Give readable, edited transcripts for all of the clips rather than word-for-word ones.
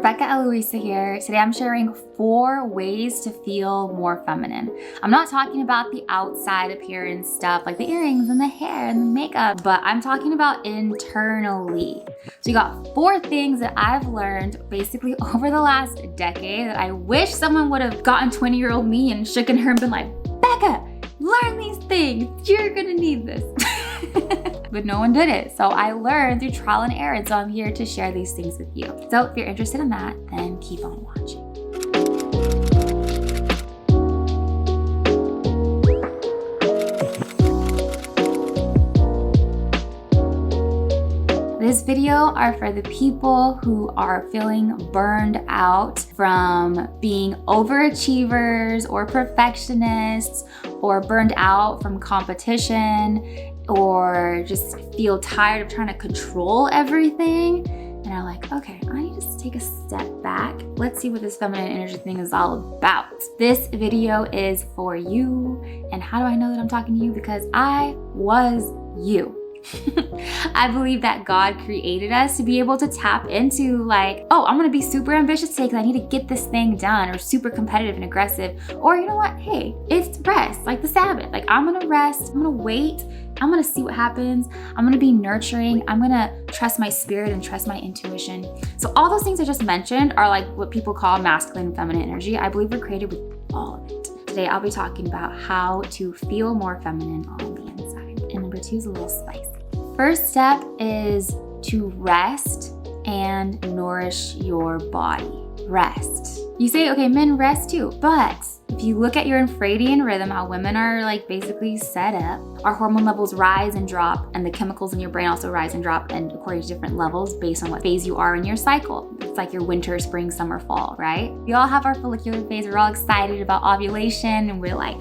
Eloisa here. Today I'm sharing 4 ways to feel more feminine. I'm not talking about the outside appearance stuff like the earrings and the hair and the makeup, but I'm talking about internally. So you got 4 things that I've learned basically over the last decade that I wish someone would have gotten 20-year-old me and shaken her and been like, Becca, learn these things. You're gonna need this. But no one did it. So I learned through trial and error. So I'm here to share these things with you. So if you're interested in that, then keep on watching. This video are for the people who are feeling burned out from being overachievers or perfectionists, or burned out from competition, or just feel tired of trying to control everything and are like, okay, I need to take a step back. Let's see what this feminine energy thing is all about. This video is for you. And how do I know that I'm talking to you? Because I was you. I believe that God created us to be able to tap into like, oh, I'm gonna be super ambitious today because I need to get this thing done, or super competitive and aggressive. Or you know what, hey, it's rest, like the Sabbath. Like I'm gonna rest, I'm gonna wait, I'm gonna see what happens. I'm gonna be nurturing, I'm gonna trust my spirit and trust my intuition. So all those things I just mentioned are like what people call masculine and feminine energy. I believe we're created with all of it. Today I'll be talking about how to feel more feminine on the inside. And number 2 is a little spicy. First step is to rest and nourish your body. Rest. You say, okay, men rest too, but if you look at your infradian rhythm, how women are like basically set up, our hormone levels rise and drop, and the chemicals in your brain also rise and drop, and according to different levels based on what phase you are in your cycle. It's like your winter, spring, summer, fall, right? We all have our follicular phase. We're all excited about ovulation, and we're like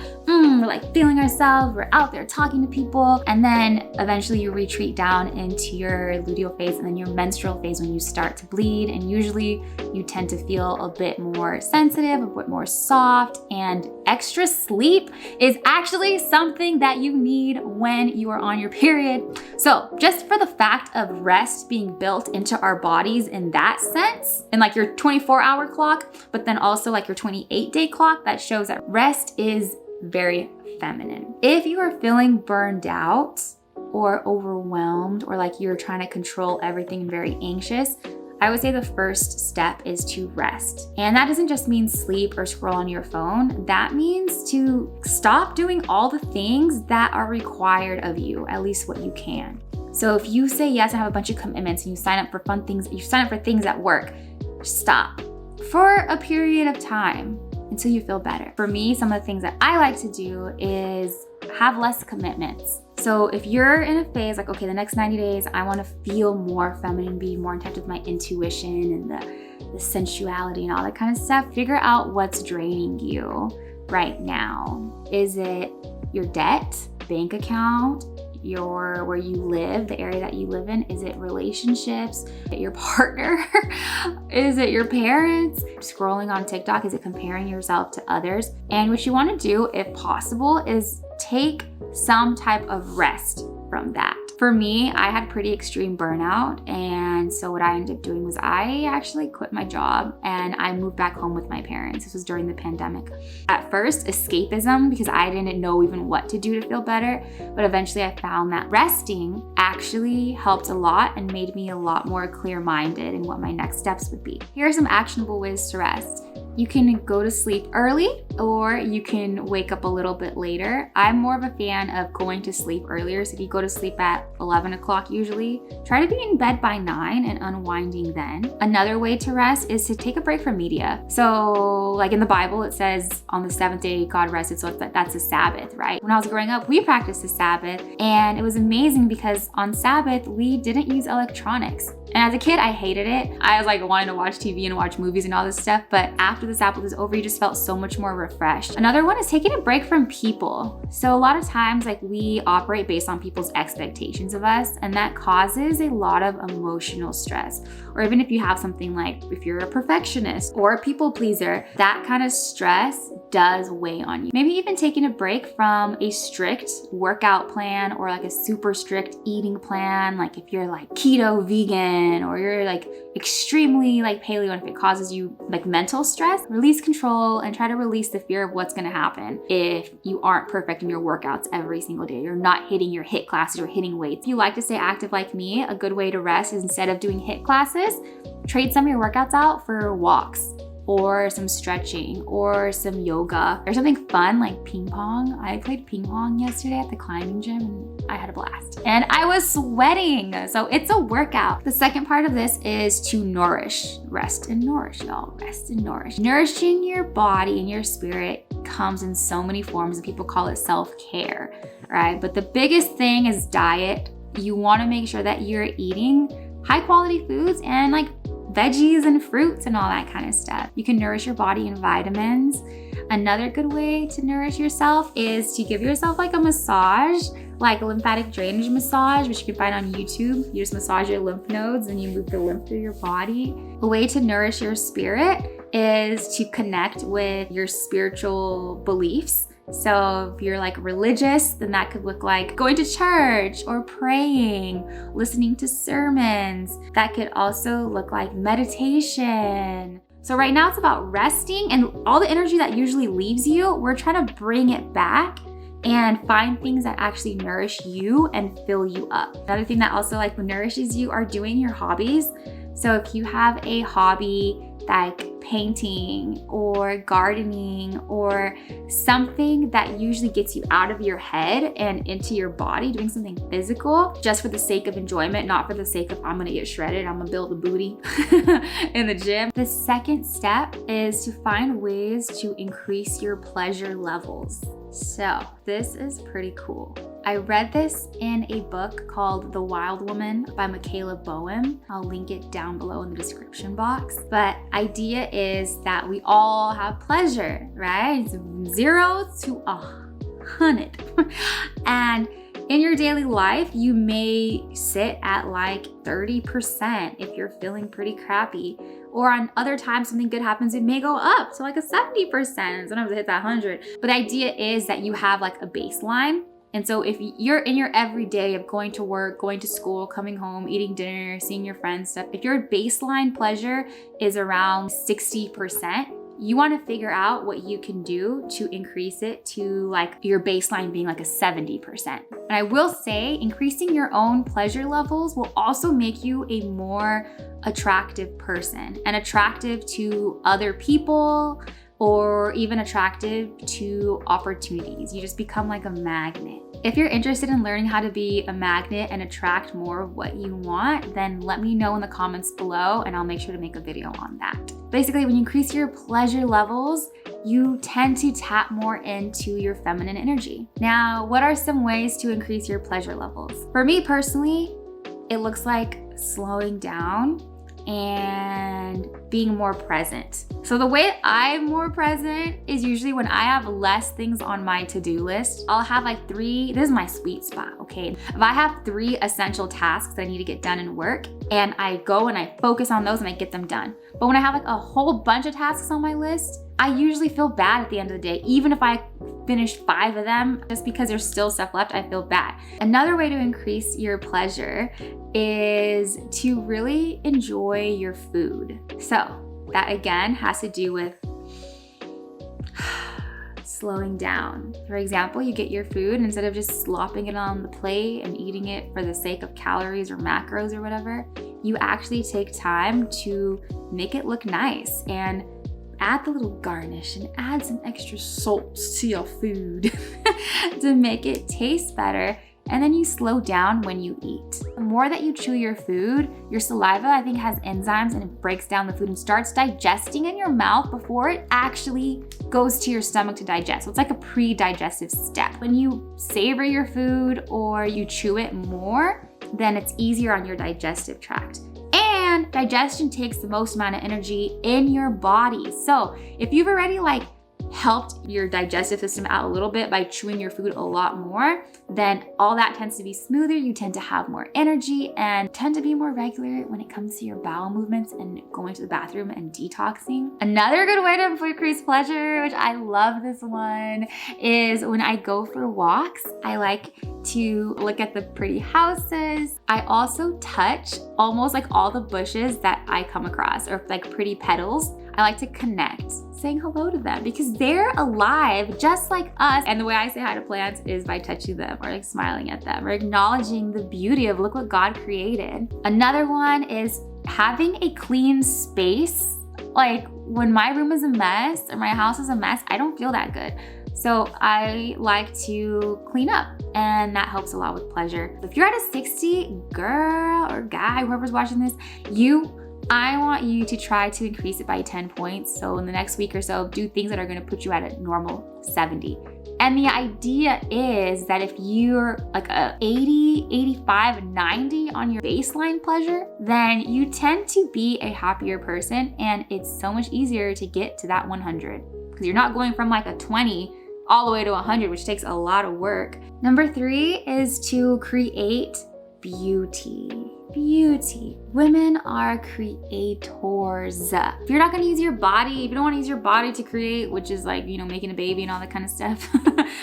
feeling ourselves. We're out there talking to people, and then eventually you retreat down into your luteal phase and then your menstrual phase when you start to bleed, and usually you tend to feel a bit more sensitive, a bit more soft, and extra sleep is actually something that you need when you are on your period. So just for the fact of rest being built into our bodies in that sense, in like your 24-hour clock, but then also like your 28-day clock, that shows that rest is very feminine. If you are feeling burned out or overwhelmed, or like you're trying to control everything and very anxious, I would say the first step is to rest. And that doesn't just mean sleep or scroll on your phone. That means to stop doing all the things that are required of you, at least what you can. So if you say yes and have a bunch of commitments and you sign up for fun things, you sign up for things at work, stop for a period of time until you feel better. For me, some of the things that I like to do is have less commitments. So if you're in a phase like, okay, the next 90 days, I want to feel more feminine, be more in touch with my intuition and the sensuality and all that kind of stuff, figure out what's draining you right now. Is it your debt, bank account, where you live, the area that you live in? Is it relationships? Is it your partner? Is it your parents? Scrolling on TikTok? Is it comparing yourself to others? And what you want to do, if possible, is take some type of rest from that. For me, I had pretty extreme burnout, and so what I ended up doing was I actually quit my job and I moved back home with my parents. This was during the pandemic. At first, escapism, because I didn't know even what to do to feel better, but eventually I found that resting actually helped a lot and made me a lot more clear-minded in what my next steps would be. Here are some actionable ways to rest. You can go to sleep early, or you can wake up a little bit later. I'm more of a fan of going to sleep earlier. So if you go to sleep at 11 o'clock usually, try to be in bed by 9 and unwinding then. Another way to rest is to take a break from media. So like in the Bible, it says on the 7th day God rested, so that's a Sabbath, right? When I was growing up, we practiced the Sabbath, and it was amazing because on Sabbath, we didn't use electronics. And as a kid, I hated it. I was like wanting to watch TV and watch movies and all this stuff. But after the Sabbath was over, you just felt so much more refreshed. Another one is taking a break from people. So a lot of times, like we operate based on people's expectations of us, and that causes a lot of emotional stress. Or even if you have something like, if you're a perfectionist or a people pleaser, that kind of stress does weigh on you. Maybe even taking a break from a strict workout plan or like a super strict eating plan. Like if you're like keto vegan or you're like extremely like paleo, and if it causes you like mental stress, release control and try to release the fear of what's gonna happen if you aren't perfect in your workouts every single day. You're not hitting your HIIT classes or hitting weights. If you like to stay active like me, a good way to rest is instead of doing HIIT classes, trade some of your workouts out for walks or some stretching or some yoga or something fun like ping pong. I played ping pong yesterday at the climbing gym and I had a blast. And I was sweating, so it's a workout. The second part of this is to nourish. Rest and nourish, y'all. Rest and nourish. Nourishing your body and your spirit comes in so many forms, and people call it self-care, right? But the biggest thing is diet. You wanna make sure that you're eating high quality foods and like veggies and fruits and all that kind of stuff. You can nourish your body in vitamins. Another good way to nourish yourself is to give yourself like a massage, like a lymphatic drainage massage, which you can find on YouTube. You just massage your lymph nodes and you move the lymph through your body. A way to nourish your spirit is to connect with your spiritual beliefs. So if you're like religious, then that could look like going to church or praying, listening to sermons. That could also look like meditation. So right now it's about resting, and all the energy that usually leaves you, we're trying to bring it back and find things that actually nourish you and fill you up. Another thing that also like nourishes you are doing your hobbies. So if you have a hobby like painting or gardening or something that usually gets you out of your head and into your body, doing something physical just for the sake of enjoyment, not for the sake of I'm gonna get shredded, I'm gonna build a booty in the gym. The second step is to find ways to increase your pleasure levels. So this is pretty cool. I read this in a book called The Wild Woman by Michaela Boehm. I'll link it down below in the description box. But idea is that we all have pleasure, right? It's 0 to 100. And in your daily life, you may sit at like 30% if you're feeling pretty crappy. Or on other times something good happens, it may go up to like a 70%. Sometimes it hits that 100. But the idea is that you have like a baseline. And so if you're in your everyday of going to work, going to school, coming home, eating dinner, seeing your friends, stuff, if your baseline pleasure is around 60%, you want to figure out what you can do to increase it to like your baseline being like a 70%. And I will say increasing your own pleasure levels will also make you a more attractive person and attractive to other people, or even attractive to opportunities. You just become like a magnet. If you're interested in learning how to be a magnet and attract more of what you want, then let me know in the comments below and I'll make sure to make a video on that. Basically, when you increase your pleasure levels, you tend to tap more into your feminine energy. Now, what are some ways to increase your pleasure levels? For me personally, it looks like slowing down and being more present. So the way I'm more present is usually when I have less things on my to-do list. I'll have like 3, this is my sweet spot, okay? If I have 3 essential tasks that I need to get done in work, and I go and I focus on those and I get them done. But when I have like a whole bunch of tasks on my list, I usually feel bad at the end of the day. Even if I finished 5 of them, just because there's still stuff left, I feel bad. Another way to increase your pleasure is to really enjoy your food. So that again has to do with slowing down. For example, you get your food and instead of just slopping it on the plate and eating it for the sake of calories or macros or whatever, you actually take time to make it look nice and add the little garnish and add some extra salt to your food to make it taste better. And then you slow down when you eat. The more that you chew your food, your saliva, I think, has enzymes and it breaks down the food and starts digesting in your mouth before it actually goes to your stomach to digest. So it's like a pre-digestive step. When you savor your food or you chew it more, then it's easier on your digestive tract. And digestion takes the most amount of energy in your body. So if you've already like helped your digestive system out a little bit by chewing your food a lot more, then all that tends to be smoother. You tend to have more energy and tend to be more regular when it comes to your bowel movements and going to the bathroom and detoxing. Another good way to increase pleasure, which I love this one, is when I go for walks, I like to look at the pretty houses. I also touch almost like all the bushes that I come across, or like pretty petals. I like to connect, saying hello to them because they're alive just like us. And the way I say hi to plants is by touching them or like smiling at them or acknowledging the beauty of look what God created. Another one is having a clean space. Like when my room is a mess or my house is a mess, I don't feel that good. So I like to clean up, and that helps a lot with pleasure. If you're at a 60, girl or guy, whoever's watching this, I want you to try to increase it by 10 points. So in the next week or so, do things that are gonna put you at a normal 70. And the idea is that if you're like a 80, 85, 90 on your baseline pleasure, then you tend to be a happier person, and it's so much easier to get to that 100 because you're not going from like a 20 all the way to 100, which takes a lot of work. Number 3 is to create beauty. Beauty. Women are creators. If you're not gonna use your body, if you don't wanna use your body to create, which is like, making a baby and all that kind of stuff,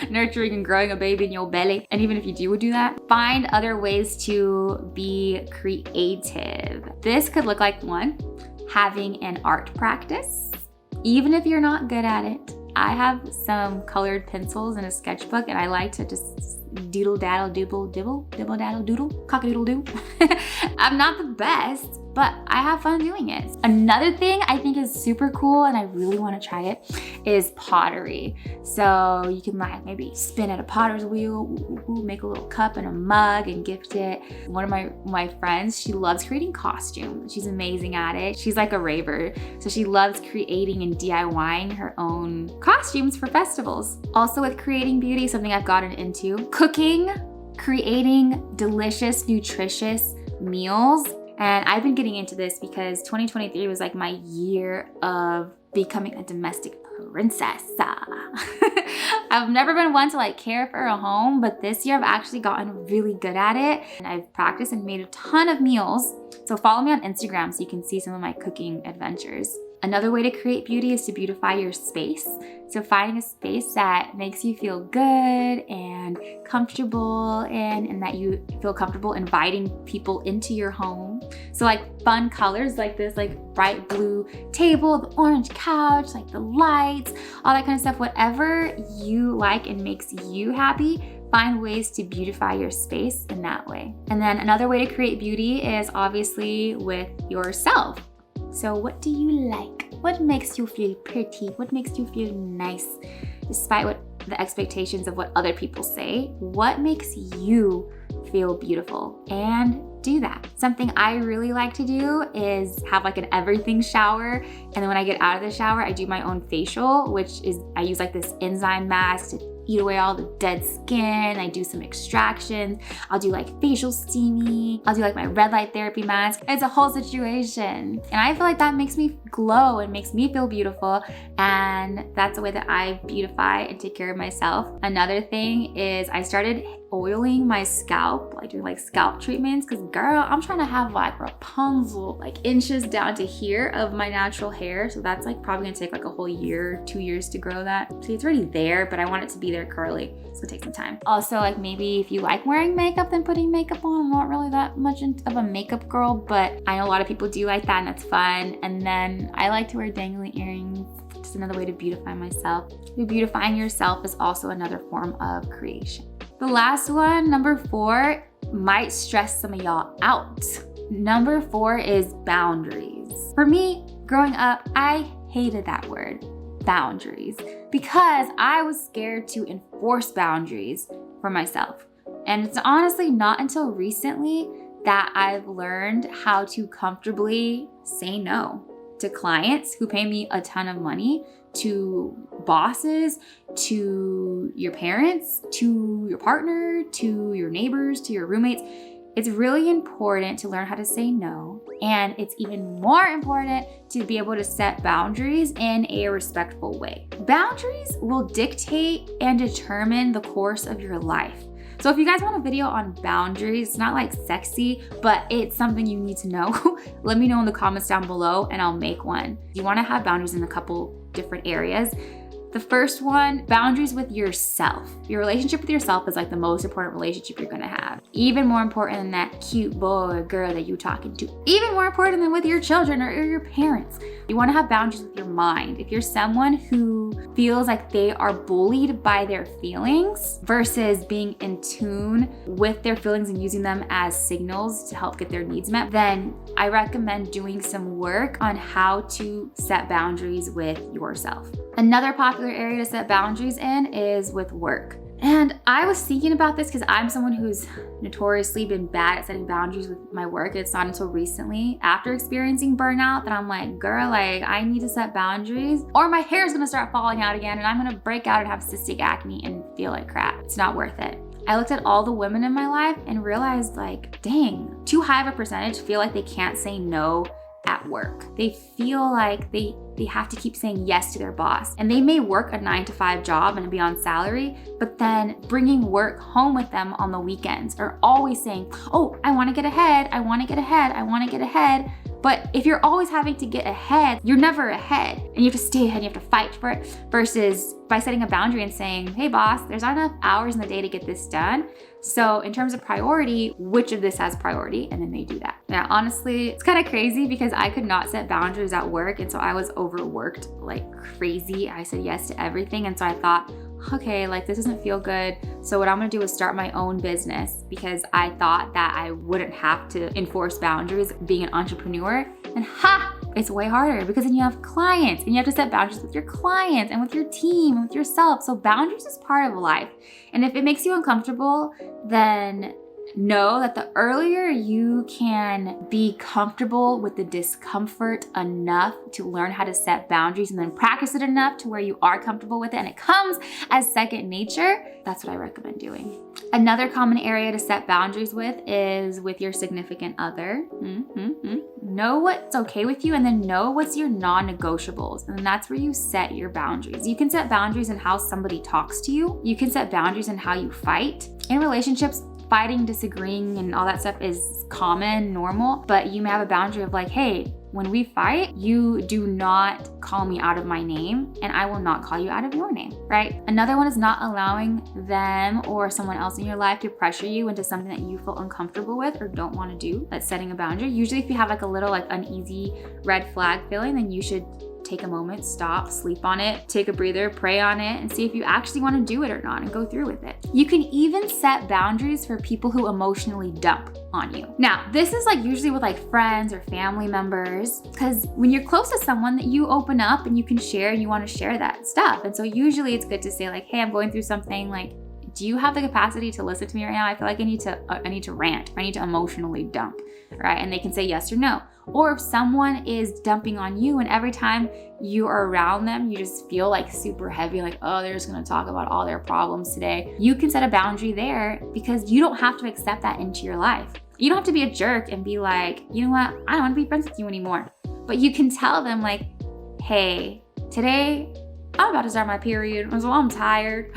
nurturing and growing a baby in your belly, and even if you would do that, find other ways to be creative. This could look like one, having an art practice, even if you're not good at it. I have some colored pencils and a sketchbook, and I like to just doodle daddle dibble dibble dibble daddle doodle cockadoodle doo. I'm not the best, but I have fun doing it. Another thing I think is super cool, and I really want to try it, is pottery. So you can like maybe spin at a potter's wheel, make a little cup and a mug and gift it. One of my friends, she loves creating costumes. She's amazing at it. She's like a raver. So she loves creating and DIYing her own costumes for festivals. Also with creating beauty, something I've gotten into, cooking, creating delicious, nutritious meals. And I've been getting into this because 2023 was like my year of becoming a domestic princess. I've never been one to like care for a home, but this year I've actually gotten really good at it. And I've practiced and made a ton of meals. So follow me on Instagram so you can see some of my cooking adventures. Another way to create beauty is to beautify your space. So finding a space that makes you feel good and comfortable in, and that you feel comfortable inviting people into your home. So like fun colors like this, like bright blue table, the orange couch, like the lights, all that kind of stuff. Whatever you like and makes you happy, find ways to beautify your space in that way. And then another way to create beauty is obviously with yourself. So what do you like? What makes you feel pretty? What makes you feel nice? Despite what the expectations of what other people say, what makes you feel beautiful? And do that. Something I really like to do is have like an everything shower. And then when I get out of the shower, I do my own facial, which is, I use like this enzyme mask to eat away all the dead skin. I do some extractions. I'll do like facial steaming. I'll do like my red light therapy mask. It's a whole situation. And I feel like that makes me glow and makes me feel beautiful. And that's the way that I beautify and take care of myself. Another thing is I started oiling my scalp, like doing like scalp treatments, because girl, I'm trying to have like Rapunzel, like inches down to here of my natural hair. So that's like probably gonna take like a whole year, 2 years to grow that. See, it's already there, but I want it to be there curly. So it'll take some time. Also, like maybe if you like wearing makeup, then putting makeup on. I'm not really that much of a makeup girl, but I know a lot of people do like that, and that's fun. And then I like to wear dangly earrings. Just another way to beautify myself. Beautifying yourself is also another form of creation. The last one, number 4, might stress some of y'all out. Number 4 is boundaries. For me, growing up, I hated that word, boundaries, because I was scared to enforce boundaries for myself. And it's honestly not until recently that I've learned how to comfortably say no to clients who pay me a ton of money, to bosses, to your parents, to your partner, to your neighbors, to your roommates. It's really important to learn how to say no. And it's even more important to be able to set boundaries in a respectful way. Boundaries will dictate and determine the course of your life. So if you guys want a video on boundaries, it's not like sexy, but it's something you need to know, let me know in the comments down below and I'll make one. You want to have boundaries in a couple different areas. The first one, boundaries with yourself. Your relationship with yourself is like the most important relationship you're gonna have. Even more important than that cute boy or girl that you're talking to. Even more important than with your children or your parents. You wanna have boundaries with your mind. If you're someone who feels like they are bullied by their feelings versus being in tune with their feelings and using them as signals to help get their needs met, then I recommend doing some work on how to set boundaries with yourself. Another popular area to set boundaries in is with work. And I was thinking about this because I'm someone who's notoriously been bad at setting boundaries with my work. It's not until recently, after experiencing burnout, that I'm like, girl, like I need to set boundaries or my hair is gonna start falling out again and I'm gonna break out and have cystic acne and feel like crap. It's not worth it. I looked at all the women in my life and realized like, dang, too high of a percentage feel like they can't say no at work. They feel like they have to keep saying yes to their boss. And they may work a 9-to-5 job and be on salary, but then bringing work home with them on the weekends or always saying, oh, I wanna get ahead, I wanna get ahead, I wanna get ahead. But if you're always having to get ahead, you're never ahead and you have to stay ahead, you have to fight for it versus by setting a boundary and saying, hey boss, there's not enough hours in the day to get this done. So in terms of priority, which of this has priority? And then they do that. Now, honestly, it's kind of crazy because I could not set boundaries at work. And so I was overworked like crazy. I said yes to everything. And so I thought, okay, like this doesn't feel good. So what I'm gonna do is start my own business because I thought that I wouldn't have to enforce boundaries being an entrepreneur. And it's way harder because then you have clients and you have to set boundaries with your clients and with your team and with yourself. So boundaries is part of life. And if it makes you uncomfortable, then know that the earlier you can be comfortable with the discomfort enough to learn how to set boundaries and then practice it enough to where you are comfortable with it and it comes as second nature, that's what I recommend doing. Another common area to set boundaries with is with your significant other. Know what's okay with you and then know what's your non-negotiables. And that's where you set your boundaries. You can set boundaries in how somebody talks to you. You can set boundaries in how you fight. In relationships, fighting, disagreeing, and all that stuff is common, normal, but you may have a boundary of like, hey, when we fight, you do not call me out of my name and I will not call you out of your name, right? Another one is not allowing them or someone else in your life to pressure you into something that you feel uncomfortable with or don't want to do. That's setting a boundary. Usually if you have like a little like uneasy red flag feeling, then you should take a moment, stop, sleep on it, take a breather, pray on it, and see if you actually want to do it or not and go through with it. You can even set boundaries for people who emotionally dump on you. Now, this is like usually with like friends or family members, because when you're close to someone that you open up and you can share and you want to share that stuff. And so usually it's good to say like, hey, I'm going through something, like, do you have the capacity to listen to me right now? I feel like I need to rant, I need to emotionally dump, right? And they can say yes or no. Or if someone is dumping on you and every time you are around them, you just feel like super heavy, like, oh, they're just gonna talk about all their problems today. You can set a boundary there because you don't have to accept that into your life. You don't have to be a jerk and be like, you know what, I don't wanna be friends with you anymore. But you can tell them like, hey, today, I'm about to start my period, so I'm tired.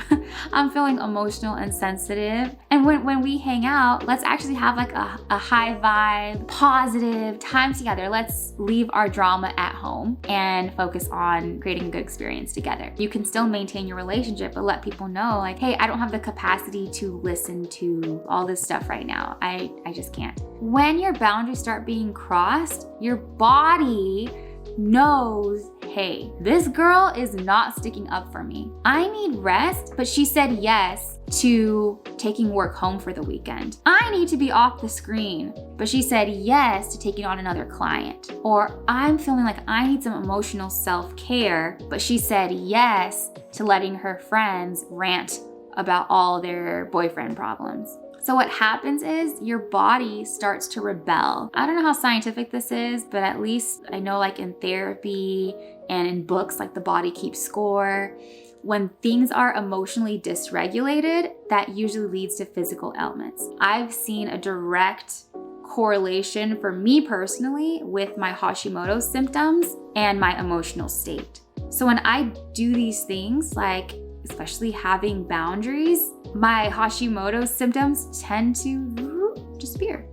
I'm feeling emotional and sensitive. And when we hang out, let's actually have like a high vibe, positive time together. Let's leave our drama at home and focus on creating a good experience together. You can still maintain your relationship, but let people know like, hey, I don't have the capacity to listen to all this stuff right now. I just can't. When your boundaries start being crossed, your body knows, hey, this girl is not sticking up for me. I need rest, but she said yes to taking work home for the weekend. I need to be off the screen, but she said yes to taking on another client. Or I'm feeling like I need some emotional self-care, but she said yes to letting her friends rant about all their boyfriend problems. So what happens is your body starts to rebel. I don't know how scientific this is, but at least I know like in therapy and in books like The Body Keeps Score, when things are emotionally dysregulated, that usually leads to physical ailments. I've seen a direct correlation for me personally with my Hashimoto's symptoms and my emotional state. So when I do these things, like especially having boundaries, my Hashimoto's symptoms tend to disappear.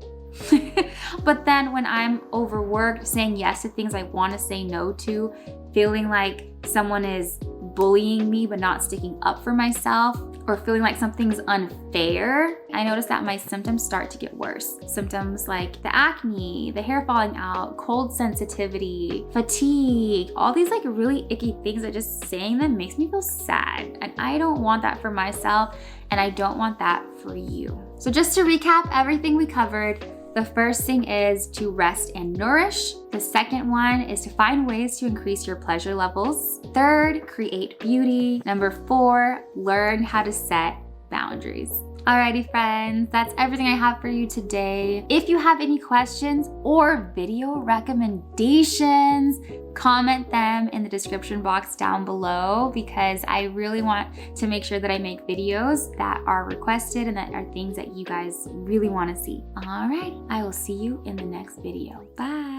But then when I'm overworked, saying yes to things I want to say no to, feeling like someone is bullying me but not sticking up for myself, or feeling like something's unfair, I notice that my symptoms start to get worse. Symptoms like the acne, the hair falling out, cold sensitivity, fatigue, all these like really icky things that just saying them makes me feel sad. And I don't want that for myself, and I don't want that for you. So just to recap everything we covered, the first thing is to rest and nourish. The second one is to find ways to increase your pleasure levels. Third, create beauty. Number 4, learn how to set boundaries. Alrighty friends, that's everything I have for you today. If you have any questions or video recommendations, comment them in the description box down below, because I really want to make sure that I make videos that are requested and that are things that you guys really want to see. Alright, I will see you in the next video. Bye.